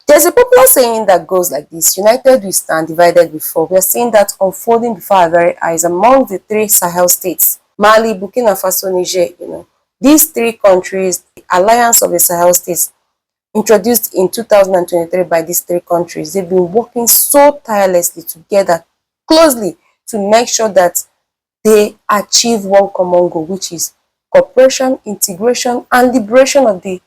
There's a popular saying that goes like this: united we stand, divided we fall. We are seeing that unfolding before our very eyes among the three Sahel states, Mali, Burkina Faso, Niger. These three countries, the Alliance of the Sahel States, introduced in 2023 by these three countries, they've been working so tirelessly together, closely, to make sure that they achieve one common goal, which is cooperation, integration, and liberation of the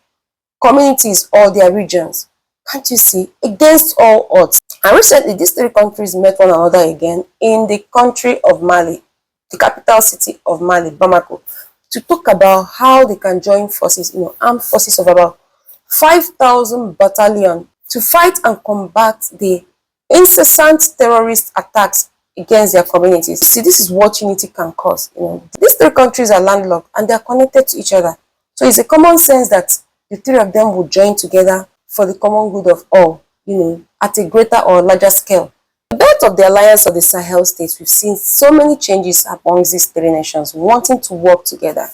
communities or their regions. Can't you see? Against all odds. And recently, these three countries met one another again in the country of Mali, the capital city of Mali, Bamako, to talk about how they can join forces, armed forces of about 5,000 battalions to fight and combat the incessant terrorist attacks against their communities. See, this is what unity can cause. These three countries are landlocked and they are connected to each other. So it's a common sense that the three of them will join together for the common good of all, at a greater or larger scale. The birth of the Alliance of the Sahel States, we've seen so many changes amongst these three nations wanting to work together.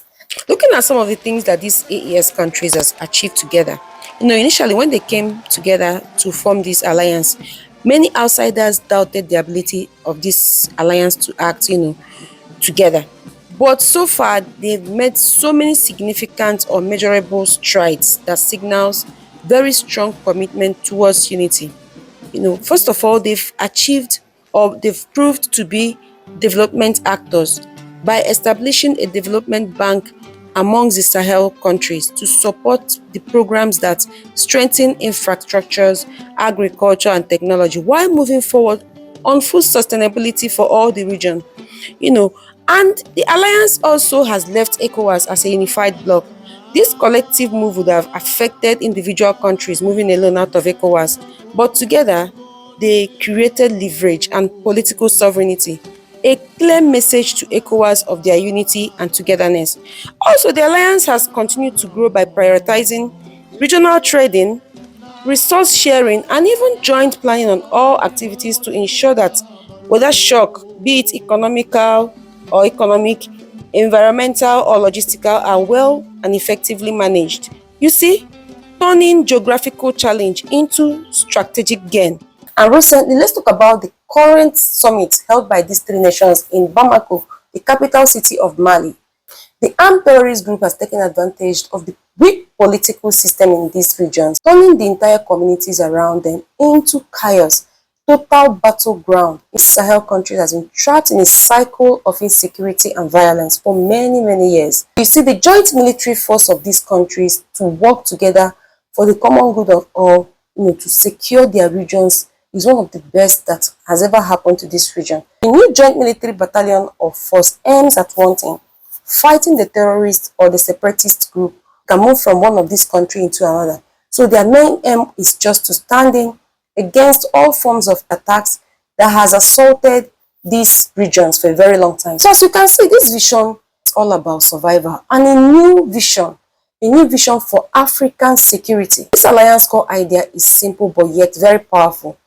Looking at some of the things that these AES countries has achieved together, initially when they came together to form this alliance, many outsiders doubted the ability of this alliance to act, together. But so far, they've made so many significant or measurable strides that signals very strong commitment towards unity. First of all, they've achieved or they've proved to be development actors by establishing a development bank amongst the Sahel countries to support the programs that strengthen infrastructures, agriculture, and technology while moving forward on food sustainability for all the region. And the alliance also has left ECOWAS as a unified bloc. This collective move would have affected individual countries moving alone out of ECOWAS, but together they created leverage and political sovereignty, a clear message to ECOWAS of their unity and togetherness. Also, the alliance has continued to grow by prioritizing regional trading, resource sharing, and even joint planning on all activities to ensure that whether shock, be it economical or economic, environmental or logistical, are well and effectively managed. You see, turning geographical challenge into strategic gain. And recently, let's talk about the current summit held by these three nations in Bamako, the capital city of Mali. The armed terrorist group has taken advantage of the weak political system in these regions, turning the entire communities around them into chaos. Total battleground. The Sahel country has been trapped in a cycle of insecurity and violence for many, many years. You see, the joint military force of these countries to work together for the common good of all, to secure their regions is one of the best that has ever happened to this region. The new joint military battalion of force aims at one thing: fighting the terrorist or the separatist group can move from one of these countries into another. So their main aim is just to stand in against all forms of attacks that has assaulted these regions for a very long time. So as you can see, this vision is all about survival and a new vision for African security. This alliance core idea is simple but yet very powerful,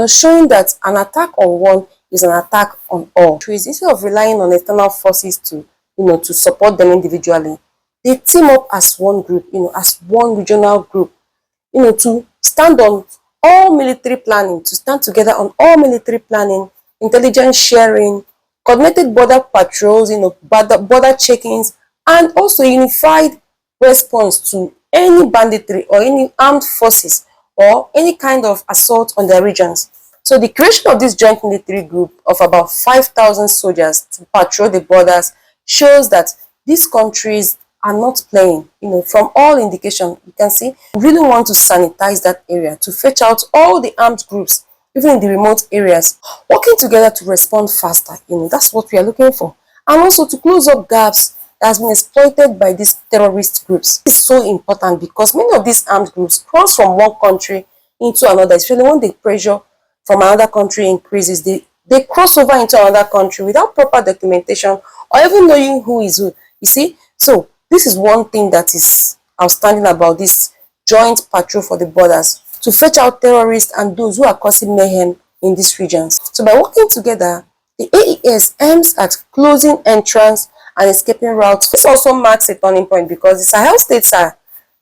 showing that an attack on one is an attack on all. Instead of relying on external forces to support them individually, they team up as one group, as one regional group, to stand on all military planning, to stand together on all military planning, intelligence sharing, coordinated border patrols, border check-ins, and also unified response to any banditry or any armed forces or any kind of assault on their regions. So the creation of this joint military group of about 5,000 soldiers to patrol the borders shows that these countries are not playing. From all indication, you can see, we really want to sanitize that area, to fetch out all the armed groups, even in the remote areas, working together to respond faster. That's what we are looking for. And also to close up gaps that has been exploited by these terrorist groups. It's so important because many of these armed groups cross from one country into another, especially when the pressure from another country increases. They cross over into another country without proper documentation or even knowing who is who. You see? So this is one thing that is outstanding about this joint patrol for the borders, to fetch out terrorists and those who are causing mayhem in these regions. So by working together, the AES aims at closing entrance and escaping routes. This also marks a turning point because the Sahel states are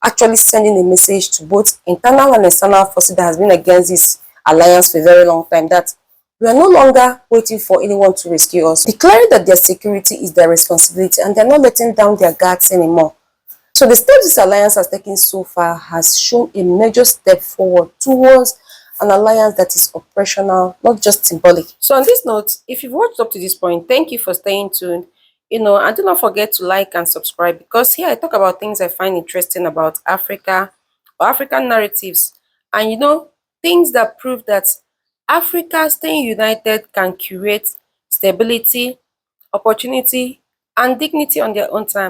actually sending a message to both internal and external forces that has been against this alliance for a very long time, that we are no longer waiting for anyone to rescue us, declaring that their security is their responsibility and they're not letting down their guards anymore. So the steps this alliance has taken so far has shown a major step forward towards an alliance that is operational, not just symbolic. So on this note, if you've watched up to this point, thank you for staying tuned. And do not forget to like and subscribe, because here I talk about things I find interesting about Africa or African narratives, and things that prove that Africa staying united can create stability, opportunity, and dignity on their own time.